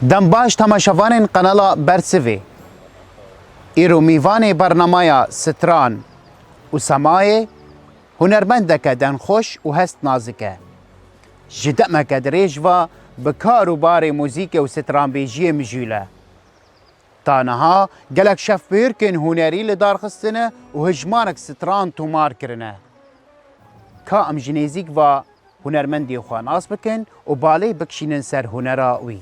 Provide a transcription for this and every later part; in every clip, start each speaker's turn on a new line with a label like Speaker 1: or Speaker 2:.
Speaker 1: دم باش تماشاوان قنالا برسوی ایرو میوان برنامه ستران و سمای هنرمندک دن خوش و هست نازکه جدمک دریج و بکار و بار موزیک و ستران بیجی مجوله تانها گلک شف بیرکن هنری لدار خستنه و هجمانک ستران تومار کرنه که ام جنیزیک و هنرمندی خواناس بکن و بالی بکشینن سر هنرا وی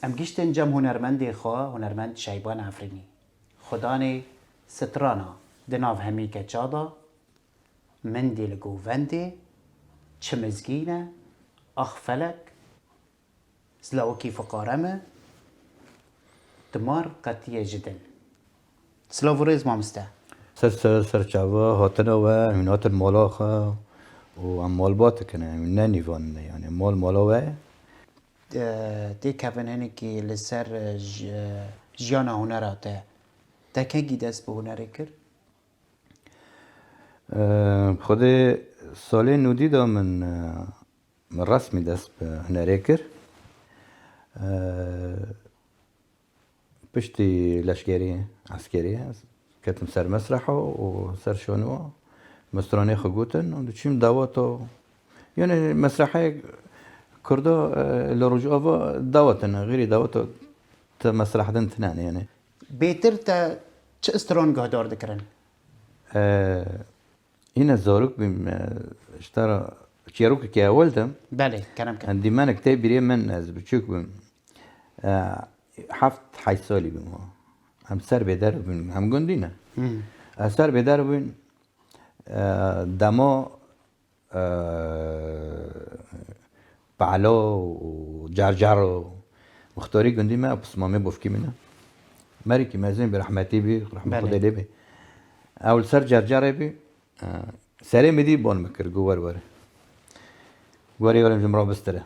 Speaker 1: ام گشتن جم هنرمندی خواه هنرمند شایبان افرینی خدانی سترانا دناف همی که چادا من دیل گووندی چمزگینه اخفلک سلاوکی فقارمه دمار قطیه جدن سلاو ریز مامسته
Speaker 2: سر چاوا هاتنا و هنات المالا خا و مال بات کنه نه نیوان یعنی مالا و
Speaker 1: دی کفن هنی که لسر جیانا هنراته تا که گی دست به هنری کرد؟
Speaker 2: خود سال نودی دا من رسمی دست به هنری کرد پشتی لشگری عسکری کتم سر مسرح و سر شانو مسترانه خگوتن و چیم دعواتو یعنی مسرحه کرده لرجوع و دعوتنا غير دعوته مسرح دن تنان يعني
Speaker 1: بهتر تا چه استران گهدار دکرن؟
Speaker 2: هنا زاروك بم اشترى شيروك كي أولتم
Speaker 1: بله کنم کن
Speaker 2: عندي ما نكتب بري من از بتشوك بم حفت حي سالي بم هم سر بدر بم هم جندينا سر بدر بم دما بعلا و جرجر و مختاری گندی ما بس مامه بفکی منه مری که مزین به رحمتی بی رحمت خدا لی بی اول سر جرجره بی سری میدی بان مکر گوار واره گواری وارم جمرا بستره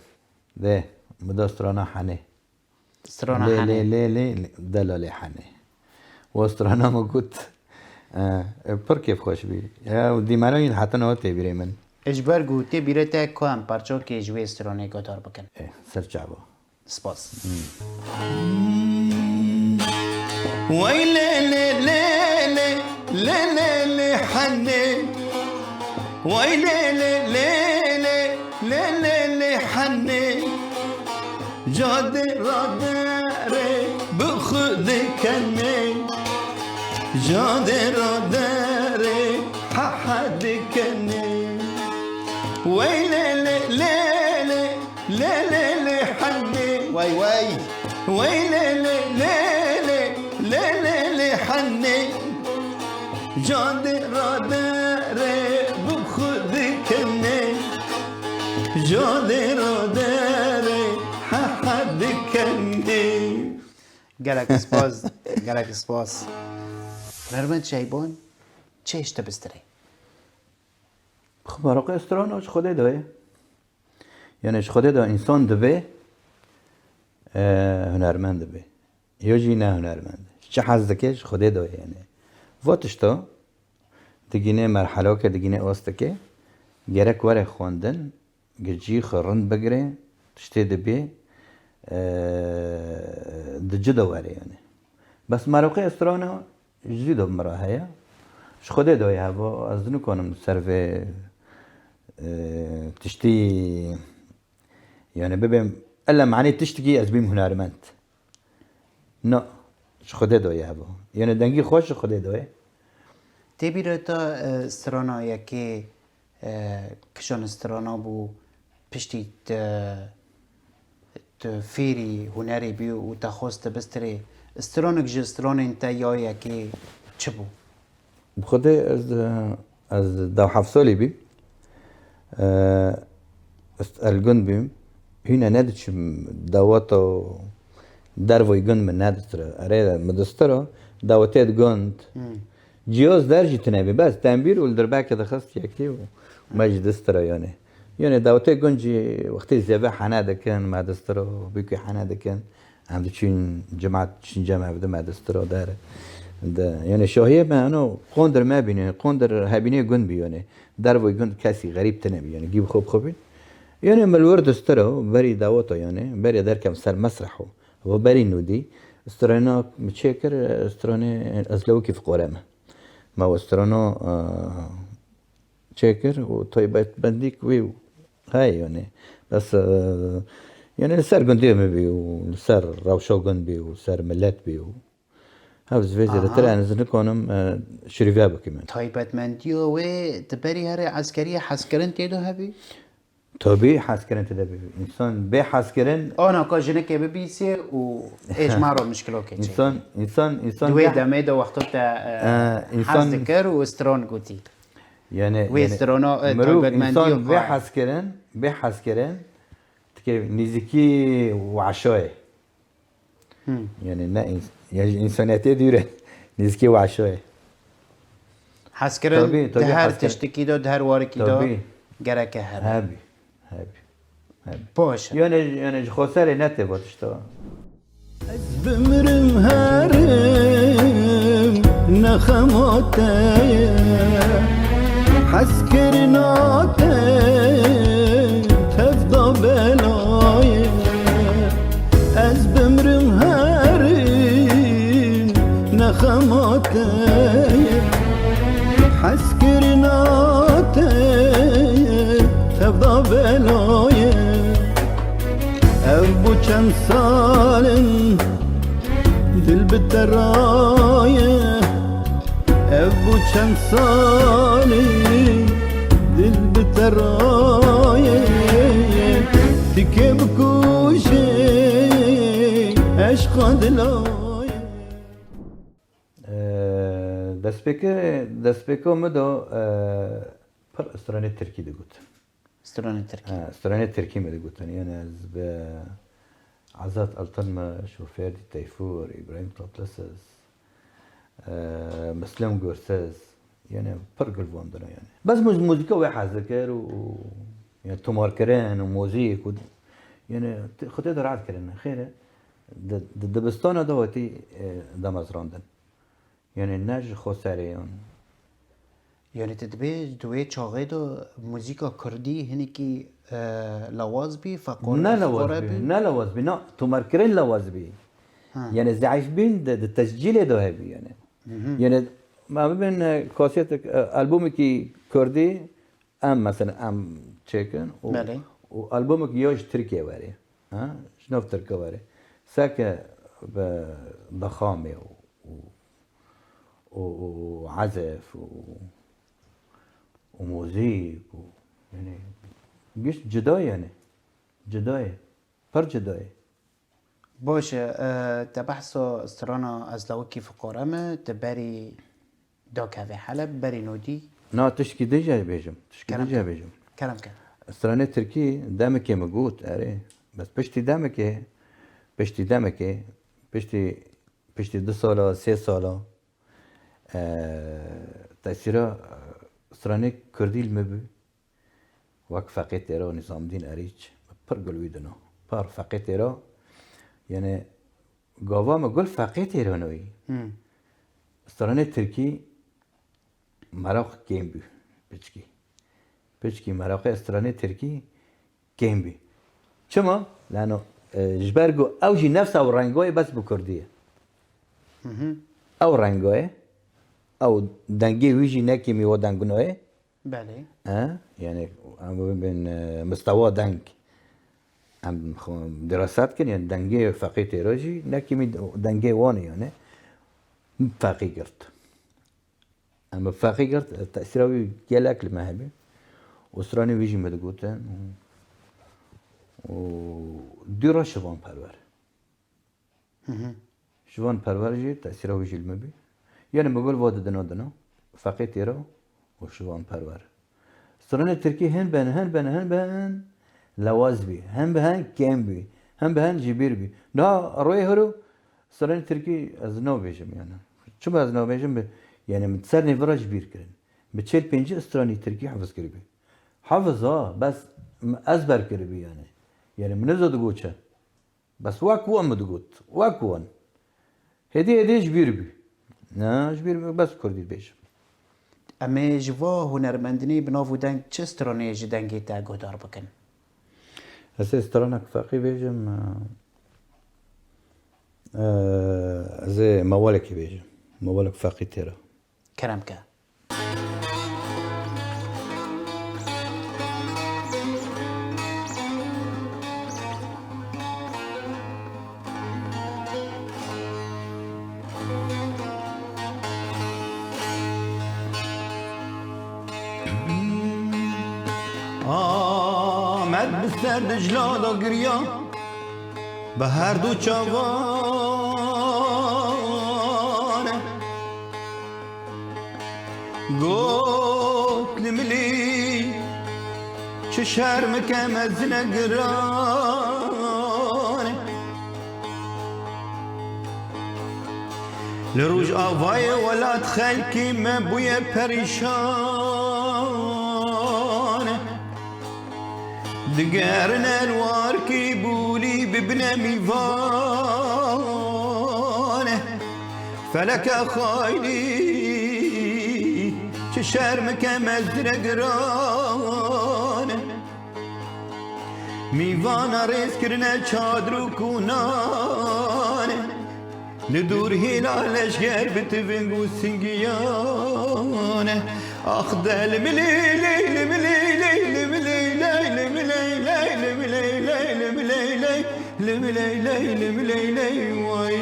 Speaker 2: ده مداسترانا حنه
Speaker 1: استرانا
Speaker 2: لی
Speaker 1: حنه
Speaker 2: لی دلالی حنه و استرانا ما گوت پر کیف خوش بی و دیمانو این حتی نهاته بیره من
Speaker 1: اجبر گوتی بیره تا کوام پرچو که جوی استرانه گهدار بکن
Speaker 2: سر چعبا
Speaker 1: سپاس
Speaker 3: ويلي لي لي لي لي لي لي حني ويلي لي لي لي لي لي لي حني جادي رادري بخدي كني جادي رادري ححدي كني ويلي لي لي لي لي لي لي حني
Speaker 1: وای وای
Speaker 3: ويلي لي لي لي لي لي لي حني جادي رادري بخدي كني جادي رادري ححدي كني
Speaker 1: گلک سپاس گلک سپاس هنرمند شایبان چه اشته بستره؟
Speaker 2: خب براقه استران اش خوده داره یعنی اش خوده داره انسان دوه هنرمند به یا جی نه هنرمند چه حز دکش خوده داره یعنی واتش تا دگینه مرحله که دگینه آسته که گرک وره خواندن گرجی خرند بگره تشته دبی دجده وره یعنی بس مراقه استران جدید مراهیا اش خوده داره هوا از دنو کنم سرفه تشتي يعني ببين الا معني تشتكي از بيم هنرمند نه خدا دوی هبا يعني دنگی خوش خدا دوی
Speaker 1: تی بیره تا استرانا یکی کشان استرانا بو پشتی فیری هنری بیو و تا خوست بستره استرانک جه استران انتا یا یکی چه بو؟
Speaker 2: خدا از دو حفصالی بیم الجن بیم هنا ندش دواتا دروي جن من ندسترا أريد مدسترا دواتات جند جيوز درجة تنابي بس تنبير والدرباك كده خست يكتي وما دسترا يعني دواتات جنجي وقت الزباح حناده كان ما دسترا بيكي حناده كان عم تشين جماعة تشين جامعة بده ما دسترا داره ده يعني شاهية ما أنا قندر ما بيني قندر هابيني جن بي يعني دربو جن كاسي غريب تنبي يعني جيب خوب خوبي يعني ما الورد استرو بري دعوته يعني بري در كم سر مسرحه هو بري نودي استرانا متشكر استرانا أزلوكي في قرامة ما هو استرانا شاكر وطيبات بنديك ويو هاي يعني بس يعني السر جندي ما بي والسر روشو جن بي والسر ملات بي هاوز فيزر ترى أنا زنكونم شريفة بكمان
Speaker 1: تایبەت مندیو و دبری هر عسکری حسکرن تیدو هبی؟
Speaker 2: طبيعي حاسكرن تدبي إنسان بي حاسكرن
Speaker 1: آنا کا جنك ببیسی و ایش مرا مشکلو که چه
Speaker 2: إنسان
Speaker 1: دوی
Speaker 2: بي-
Speaker 1: دمه دو وقتا تا
Speaker 2: إنسان-
Speaker 1: حز دکر و استران گوتی
Speaker 2: يعني مروف
Speaker 1: ويسترونا تايبت
Speaker 2: إنسان
Speaker 1: منديو
Speaker 2: بي حاسكرن تكيف نزكي وعشوائي يعني نا يعني إنسانيتي ديره نزكي وعشوائي
Speaker 1: حسکرن
Speaker 2: طبیعی
Speaker 1: دهر
Speaker 2: حسکرن.
Speaker 1: تشتکی دو دهر وارکی دو
Speaker 2: طبیعی.
Speaker 1: گرکه هر
Speaker 2: هابي
Speaker 1: باشه
Speaker 2: يعني خسارة نتي باتشتا
Speaker 3: بمرم هرم نخماتي حسكرناتي تفضى بلاي از بمرم هرم نخماتي حسكرناتي تفضى بلاي ابو چند سالن دل بالدراية ابو چند سالن دل بالدراية تكي بكوشي عشق دلاية
Speaker 2: دسبيكو مدو پر استراني تركي دي قلت
Speaker 1: استران ترکی
Speaker 2: استراني تركي مدي قلت يعني از عزات التنما شوفير دي تيفور ابراهيم طاطلسس مسلم قرسس يعني فرق الفوندنا يعني بس موسيقى واحد ذكر و يعني تمار كران وموزيك يعني خد تقدر عاد كرنا خير دبستان دوتي دمزراندن يعني الناج خساريون
Speaker 1: یعنی تدبی دوی چاقه دو موزیکا کردی هنی کی لواز بی فقور
Speaker 2: لا لوازبي لا تمار كران لوازبي يعني زعيف بين التسجيل ده هبي يعني ما بين كاسيتك ألبومك كردي ام مثلا ام تشيكن
Speaker 1: بله.
Speaker 2: والبومك يوج تركيا واري ها شنو في تركيا واري ساكا ضخامه وعزف وموزيك يعني جيش جداي يعني جداي پر جداي
Speaker 1: باشه تبحثو استرانا از لوکی فقورمه تبری دا كافي حلب بري نودي
Speaker 2: نا تشكي ديجا بيجم تشكي
Speaker 1: كلام
Speaker 2: ديجا
Speaker 1: كان.
Speaker 2: بيجم
Speaker 1: كلام كان
Speaker 2: استراني تركي دامك مقوت اري بس بشتي دامك بشتي دامك بشتي 2 سالا 3 سالا تأثيرا استراني كردي المبو وك فقيت تيرا نظام دين اريج برقل ويدنا بار فقيت تيرا يعني قوام قول فقيت تيرا نوي استراني تركي مراق كيمبو بيشكي مراق استراني تركي كيمبو شما لانه جبرجو اوجي نفس او رنگوي بس بكرديه او رنگوي او دنگي ويجي نكي مي ودنگنوي
Speaker 1: بله
Speaker 2: يعني بين مستوى دنگ ام دراسات كن يعني دنگي فقيه تيروجي نكي مي دنگي واني يعني فقيه قرت اما فقيه قرت تأثيره جالك المهبه وسراني ويجي مدقوتن وديرا شوان پرور شوان پرور جي تأثيره ويجي المبي يعني بقول واد دنا فقيه تيرو وشوان پرور سراني تركي هن بن لوازبي هم بهن كيمبي هم بهن جبير بي نا روي هرو سراني تركي از نو بيجم يعني شو از نو بيجم يعني متسرني فرا جبير كرن بتشيل بينجي استراني تركي حفظ كربي حفظ بس ازبر كربي يعني منزد قوتشا بس واكو ام دقوت واكوان هدي جبير بي نه جبیر بس کردی بیشم
Speaker 1: اما جوا هنرمندنی بناو دنگ چه استراتژی دنگی تا گودار بکن؟
Speaker 2: از استرانک فقی بیشم از موالکی بیشم موالک فقی تیرا
Speaker 1: کرم که
Speaker 3: آمد بسر دجلالا گریا به هر دو چوانه گفت لملی چه شرم کم از نگرانه لروج آوای ولاد خلکی من بوی پریشانه دقارن الوار کی بولی ببنى میوانه فلك خايلي شرمك مزرقرانه میوان ریز کرنه چادر کنانه ندور هلالش گر بتوینگو سنگیانه آخ دل ملیلی ملیلی ملیلی ملیلی ملیلی ملیلی ملیلی وای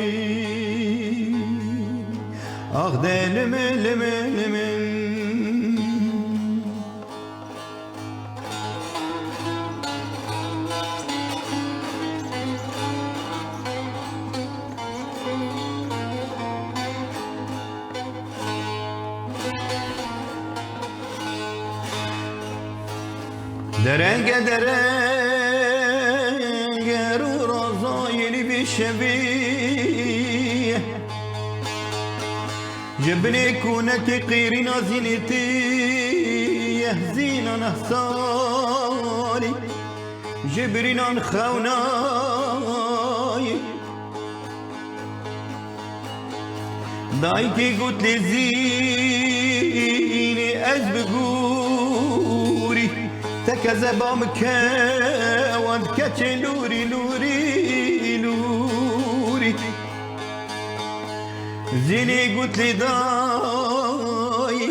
Speaker 3: آخ دل ملیلی درنگ رو رازایلی بشبیه جبني كونك قيرين زينتي يهزين نحصالي جبرين خوناي دايكي قلت لي زيني أزبقوري تكذبا مكاوان كاتش لوري لوري لوري زيني قلت لي داي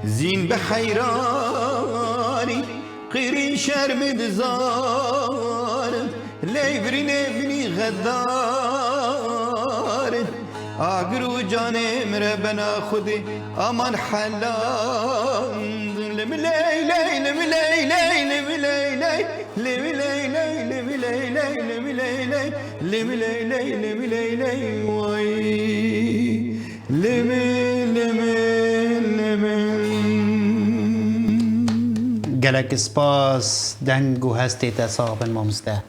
Speaker 3: زين بحيراني قيرين شرم دزار ليبرين ابني غدار اقرو جاني مربنا خدي امان حلال لمليلي لمليلي لمليلي لمليلي لمليلي لمليلي لمليلي لمليلي وي
Speaker 1: گلک سپاس دنگ و هستی تصابن ممزده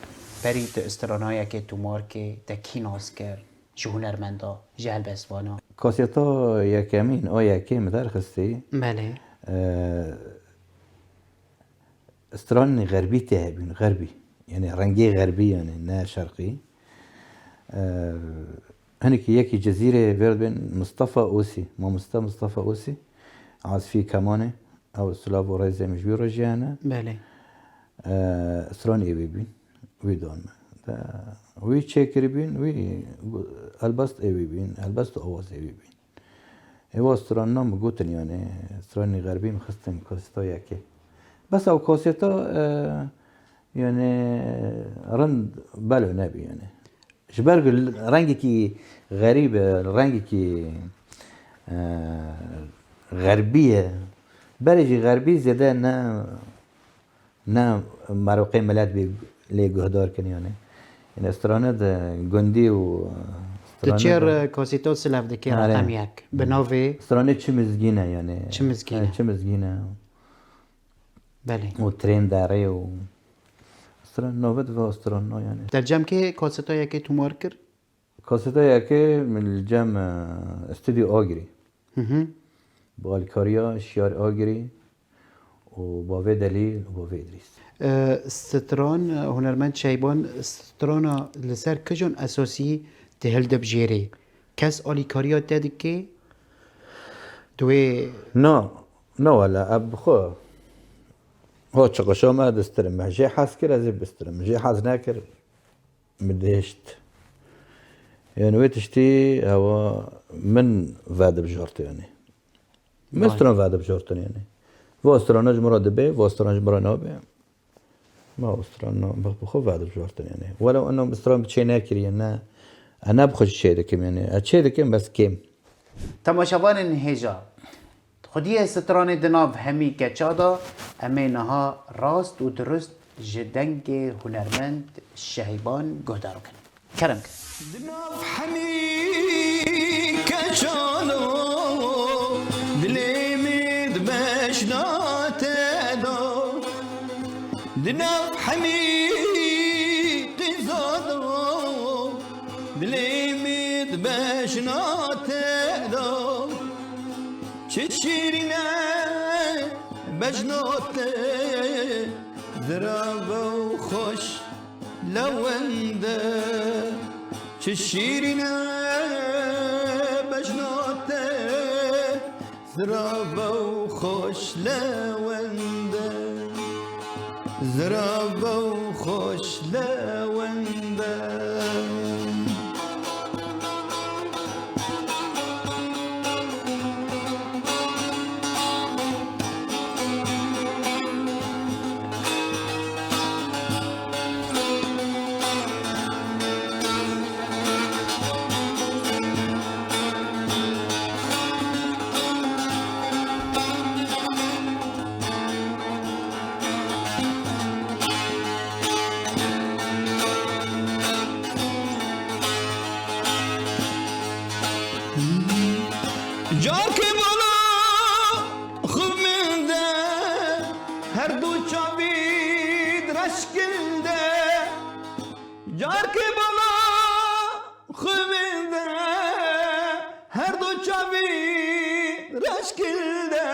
Speaker 1: بری تو استرانایی که تو مارکه دکی ناز کرد جو هنرمندا جهل بسوانا
Speaker 2: کاسیتا یکمین او یکم درخستی
Speaker 1: بله
Speaker 2: استران غربي تهبين غربي يعني رنجي غربي يعني نه شرقي هناك يكي جزيرة بيرد بين مصطفى أوسي ما مصطفى أوسي عازفي كمانة أو سلافو ريزي مجبيرو جيانا
Speaker 1: بله
Speaker 2: استران إيبي بين ويدون وي تشيكري بين وي البست إيبي بين البست أواز إيبي بين هو استران نام قوتن يعني استران غربي مخستن كوستا يكي بس او كاسيتا يعني رند بلو نبي يعني شبرق رنگي كي غريب رنگي كي غربية برجي غربي زيادة نا مروقي ملات بي لي جهدار كن يعني استرانه ده جندي و
Speaker 1: تشير كاسيتو سلاف دكي رقم يك بنوفي
Speaker 2: استرانه چه مزگينه يعني
Speaker 1: چه مزگينه
Speaker 2: چه مزگينه
Speaker 1: بله
Speaker 2: و ترين داره و استران نوبت و استران نو يعني
Speaker 1: در جمع که کاستا یکی تو مارکر
Speaker 2: کاستا یکی من الجمع استوديو آگری بالکاریا شیار آگری و باوی دلیل و باوی ادریس
Speaker 1: ستران هنرمند شیبان ستران لسر کجون اساسی تهل دب جیره کس آلی کاریا داد که توی
Speaker 2: نه ولا اب خو هو تشقشو ما دسترم جي حاس كر ازيب بسترم جي حاس ناكر مدهشت يعني ويتشتي هو من فاد بجورت يعني مسترون فاد بجورت يعني وسترون جمرة دبي وسترون جمرة نوبي ما وسترون بخو فاد بجورت يعني ولو انه مسترون بشي ناكر يعني انا بخش شيء دكم يعني الشيء دكم بس كيم
Speaker 1: تماشاوان هجا خودی ستران دناف همی که چادا امی نها راست و درست جدنگ هنرمند شهیبان گهدارو کن کرم کن
Speaker 3: دناف حمی کشانو دلیمید بشنات دو دناف حمی قزادو دلیمید بشنات دو چشیرینه بجناته ذراب و خوش لونده چشیرینه بجناته ذراب و خوش لونده ذراب و خوش لونده جار که بالا خوب منده هر دو چاوید رشکلده جار که بالا خوب منده هر دو چاوید رشکلده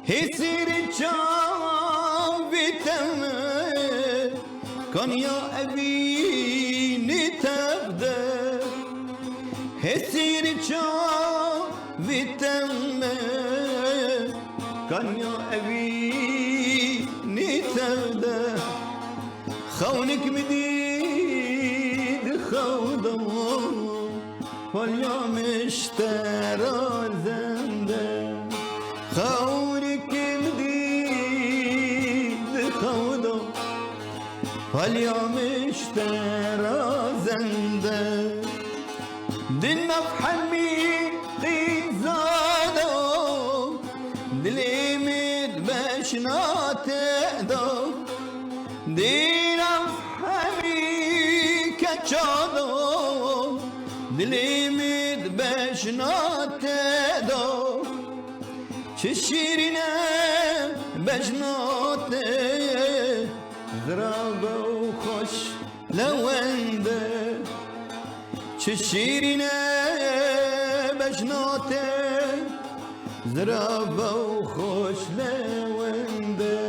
Speaker 3: حسیری چاویدم کنیا اوینی تبده حسیری چاویدم كانيا أبي نتبدا خونك مديد خوضا واليوم اشترى زندا خونك مديد خوضا واليوم اشترى زندا دنا بحمي دليمد بشنات دو دينا فحمي كتشادو دليمد بشنات دو ششيرنا بشنات ذرابة وخش لونده ششيرنا بشنات ذرابة وخوش لونده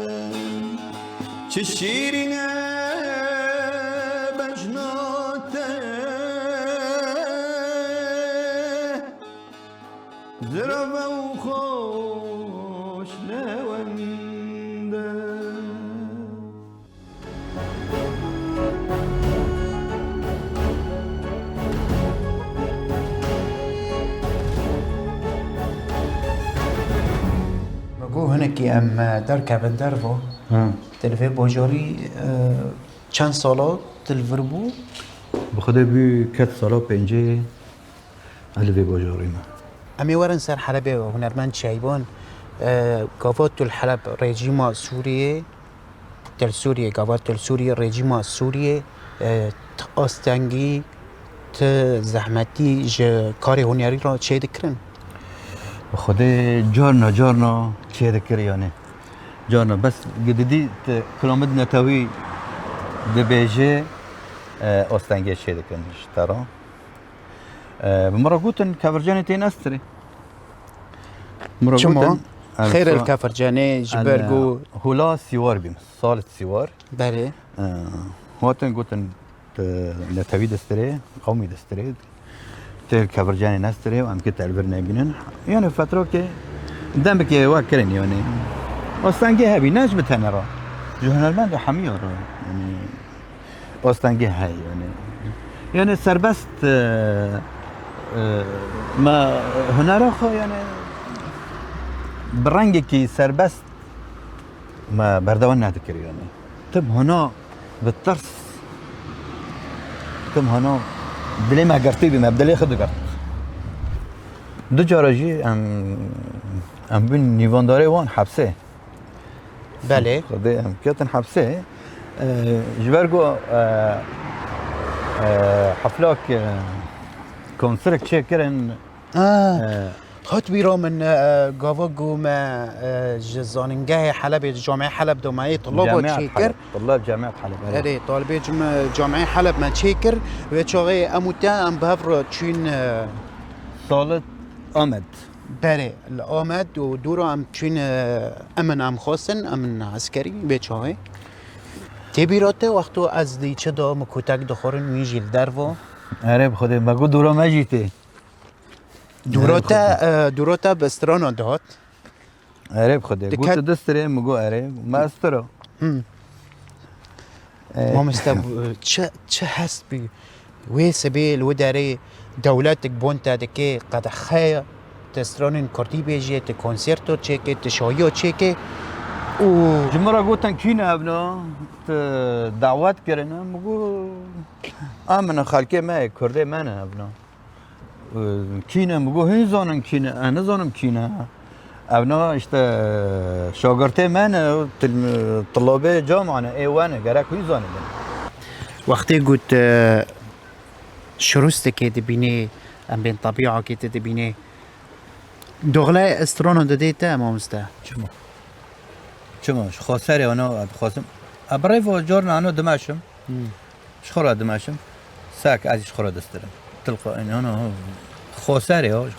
Speaker 3: چشیرینه بجناته ذرابة وخوش لونده
Speaker 1: بگو هنکی ام در کبن در با تلفه باجاری چند سالا تلفر بو؟
Speaker 2: بخدا بي 4 سالا پنجه الوی باجاری ما
Speaker 1: امی ورن سر حلبه و هنرمند شهیبان قوات الحلب رژیم سوریه تل سوریه قوات تل سوریه رژیم سوریه آستنگی زحمتی کار هنری را چه دکرن؟
Speaker 2: بخدا جارنا چه دکر یعنی جارنا بس قددي كلامد نتاوي دبيجي أستنجي شيء دكنش ترى بمرة قوتن كفرجاني تين أستري
Speaker 1: شما خير الكفرجاني جبرجو
Speaker 2: هلا سوار بيم صالة سوار
Speaker 1: بله
Speaker 2: هوتن قوتن نتاوي دستري قومي دستري تل كبرجاني نستري وام كنت البرنا بينن يعني فترة كي دمك واكرين يعني أستنجي هبي ناس بتنرى جهنالمند حمير يعني أستنجي هاي يعني سربست ما هنا رخ يعني برنجكي سربست ما بردونا تذكر يعني تم هنا بالترس تم هنا دلي ما قرتي بما بدلي خد قرت دو جارجي ام بين نيفانداري وان حبسه
Speaker 1: بله
Speaker 2: خدي ام كاتن حبسه جبرجو حفلاك كونسرت شكرن
Speaker 1: هات بیرا من گاوا گوم جزاننگاه حلب جامعه حلب دومایی طلاب تشکر
Speaker 2: طلاب جامعه حلب
Speaker 1: اره طالب جامعه حلب من تشکر و چاقه اموتا ام بهفر چین
Speaker 2: طالب آمد
Speaker 1: بله آمد و دورا ام چین امن ام خواستن امن عسکری به چاقه تبیراته وقتو از دیچه دا مکوتک دخورن میجیل دروا
Speaker 2: اره بخوده مگو دورا مجیته
Speaker 1: دوراتا بسترانا داد
Speaker 2: اره بخوده گوت دستره مگو اره ما استرا
Speaker 1: ما مستب چه هست بی وی سبیل و داره دولتك بونتا دکه قد خیه تسترانین کردی بیجیه ت کنسرتو چکه ت شایو چکه و
Speaker 2: جمرا گوتن کینه ابنا دعوت کرنه مگو آمن خالکه ما کرده منه ابنا کینه مگو هی زانم کینه انا زانم کینه ابنا işte شاگرته منه طلابه جامعه ایوانه گرک هی زانم
Speaker 1: وقتی گوت شروست که دبینه ام بین طبیعه که دبینه دغله استرانو دادیته ما مسته
Speaker 2: چما خاصره انا خاصم ابرای و جورنا انا دماشم شخورا دماشم ساك از شخورا دسترم تلقى ان انا خاصره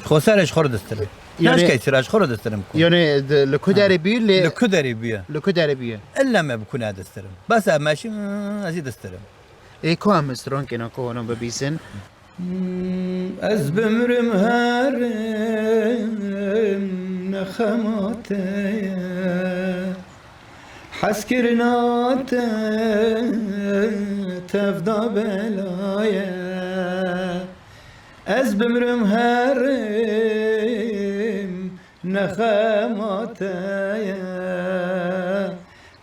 Speaker 2: خاصره شخورا دسترم يعني ايش كيصير شخورا دسترم
Speaker 1: يعني لكوداري بي
Speaker 2: لكوداري بي
Speaker 1: لكوداري بي
Speaker 2: الا ما بكون هذا دسترم بس ماشي ازيد دسترم
Speaker 1: اي كوام استران كنا كونا ببيسن
Speaker 2: از بمرم هرم نخماته حسكرنات تفدا بلايا از بمرم هرم نخماته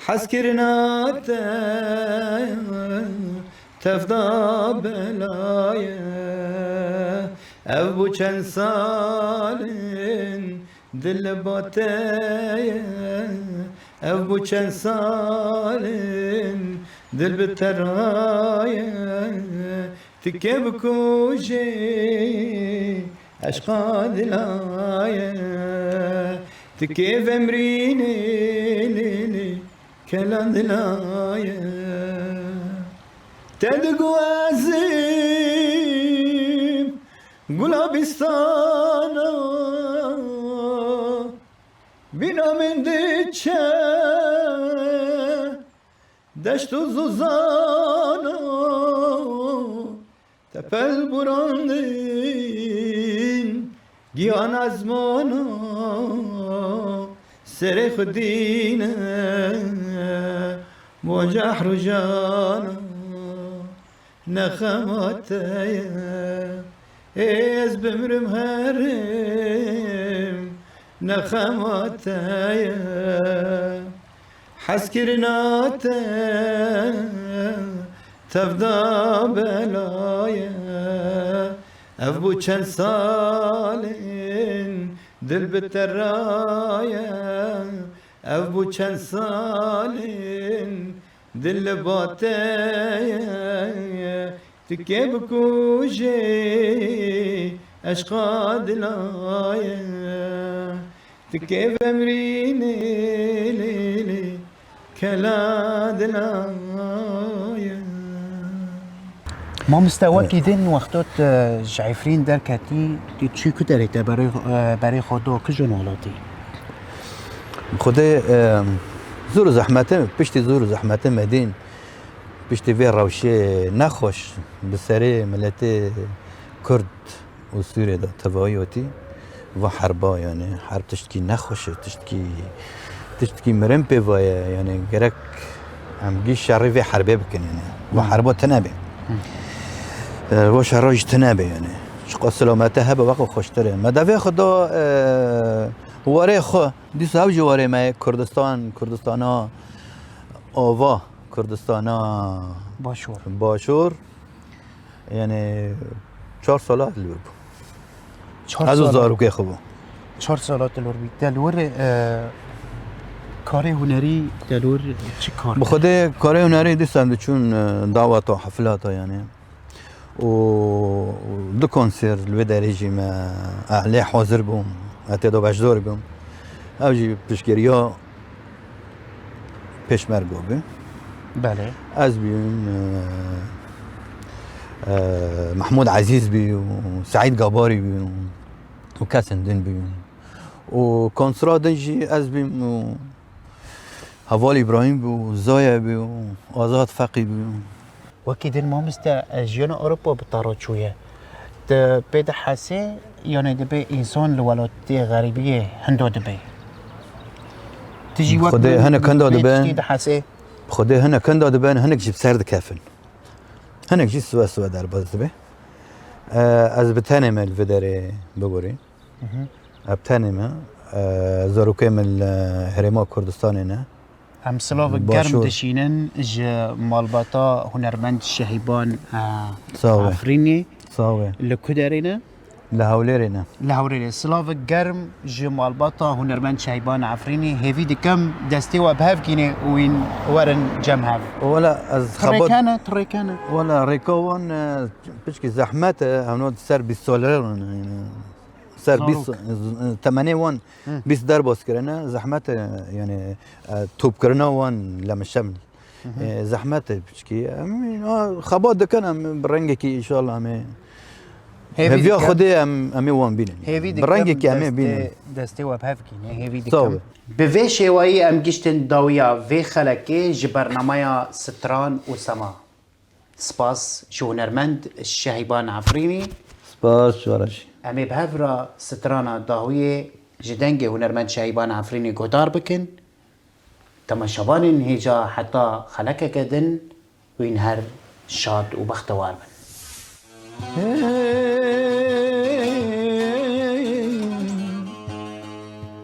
Speaker 2: حسكرنات تفدا بلايا ابو چند سالن دل باتايا ابو چند سالن دل بترايا تكي بكوشي عشقا دلايا تكي بمريني ليلي كلام دلايا تدقو عزيم گلابستانا بنا من دیچه دشت و زوزانا تپل براندین گیان ازمانا سر خودینه موجه رجانا نخماتايا از بمرم هرم نخماتايا حسكرناتا تفدا بلايا ابو چند سالن دل بترايا ابو چند سالن دل باتايا تكي بكوشي عشقا دلايا تكي بمريني ليلي كلا دلايا
Speaker 1: ما مستوى كيدن وقتات جعفرين در كاتي تشي كدريت بري خدا كجنالاتي
Speaker 2: خدا زور زحمته پشتی زور زحمته مدین پشتی وی روشی نخوش بسری ملت کرد و سوریه دا تبایوتی و حربا یعنی حرب تشتکی نخوشه تشتکی مرم پیوایه یعنی گرک همگی شرعی و حربه بکن یعنی و حربا تنبه و شرایش تنبه یعنی شقا سلامته هبه وقت خوشتره مدفع خدا واره خو دیس هاو جواره ما کردستان ها آوا کردستان ها باشور یعنی 4 ساله دلور بو
Speaker 1: 4
Speaker 2: از
Speaker 1: سال
Speaker 2: زارو که خوبو
Speaker 1: 4 سالات دلور بید دلور کار هنری دلور چی کار
Speaker 2: بخوده کار هنری دیستم چون دعوت و حفلات یعنی و دو کنسر لوی درجی ما اهلی حاضر بوم اتدو بجدار بوم اوجی پیشگیریا پیشمرگو بی
Speaker 1: بله
Speaker 2: از بیون محمود عزیز بی و سعید گاباری بی و کسندن بی و کنسرا دنجی از بیم و حوال ابراهیم بی و زایا بی و آزاد فقی بی
Speaker 1: وكي دين ما مستا جيونا أوروبا بطارات شوية بيد حاسة يعني دبي إنسان لولاتي غريبية هندو دبي تجي وقت
Speaker 2: خده هنا كندا دبان
Speaker 1: بيد حاسة
Speaker 2: خده هنا كندا دبان هناك جيب سرد كافن هناك جي سوا در باز دبي از بتانم الفيدري بقولي ابتانم زاروكي من هرما كردستان هنا
Speaker 1: هم سلاف گرم دشینن ج مالباتا هنرمند شهیبان عفرینی
Speaker 2: صاوي
Speaker 1: لکدرینه
Speaker 2: لهوليرنا
Speaker 1: لهورينا سلاف گرم ج مالباتا هنرمند شهیبان عفرینی هیوی دکم دستی و بهف گینه وین ورن جم هف
Speaker 2: ولا از خبط
Speaker 1: تريكانا
Speaker 2: ولا ريكوان بشكي زحمات هنود سر بالسولر يعني سر بيس 81 بيس دربوس كرنا زحمات يعني توب كرنا وان لما الشمل زحمات بشكي خبط ده كان برنجكي ان شاء الله امي هيفي خدي امي وان بيني برنجكي امي بيني
Speaker 1: دستي وبهفكي هيفي دكم بفي شوي ام جشتن داويا في خلكي جبرنامايا ستران وسما سباس شو نرمند الشهيبان عفريني
Speaker 2: سباس شوارشي
Speaker 1: امي بهفرا سترانا داوية جدنجي هنرمند شهيبان عفريني قدار بكن تماشابان هيجا حتى خلكة كدن وينهر شاد وبختوار بن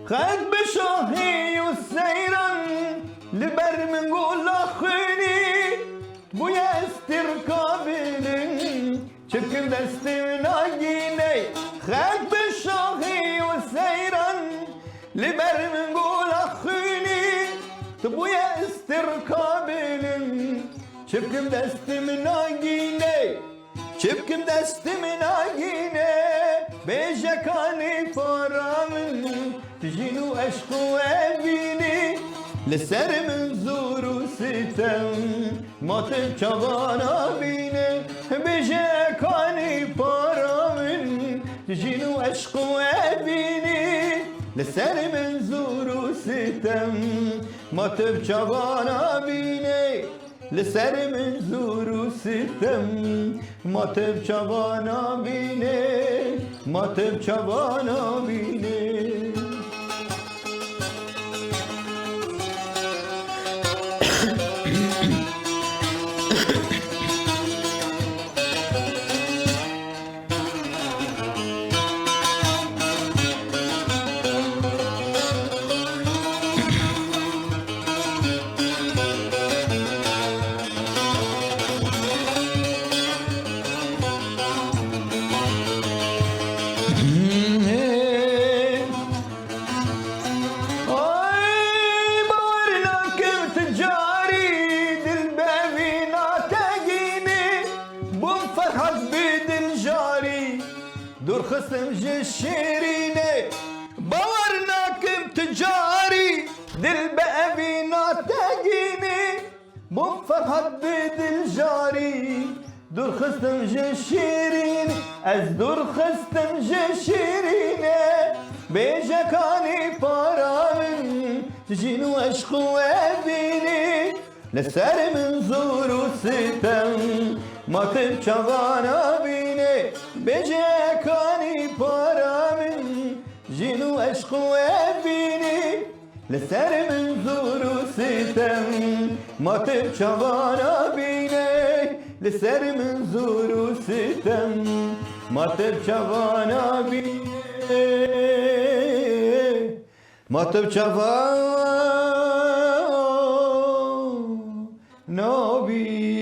Speaker 3: خد بشاهي والسيران لبر من قول اخيني بويا استركابين شكل دستي من عجيني خد بشاهي والسيران لبر من قول اخيني تبويا استركابين شكل دستي من عجيني شبكم دستي من عجينة بيجاكاني فرامن تجينو عشق وابيني لسر من زور وستم ما تبجوانا بيني بيجاكاني فرامن تجينو عشق وابيني لسر من زور وستم ما تبجوانا بيني لسر من زور و ستم ما تبجوانا بینه ما تبجوانا بینه دور خصم جشيريني باورناكم تجاري دل بأبينا تاجيني بفرحت بدل جاري دور خصم جشيريني از دور خصم جشيريني بيجاكاني بارامن تجينو عشق وابيني لسر من زور وستم Matib çavana bine Bece kani paramin Jinu eşku evini Leser min zuru sitem Matib çavana bine Leser min zuru sitem Matib çavana bine Matib çavana bine